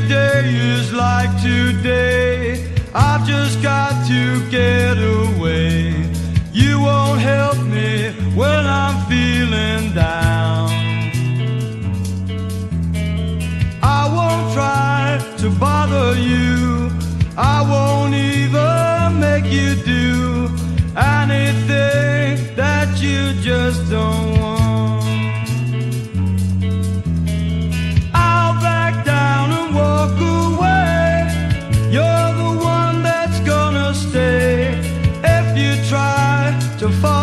day is like today. I've just got to get away. You won't help me when I'm feeling down. I won't try to bother you. I won't even make you do anything that you just don't want. I'll back down and walk away. You're the one that's gonna stay if you try to follow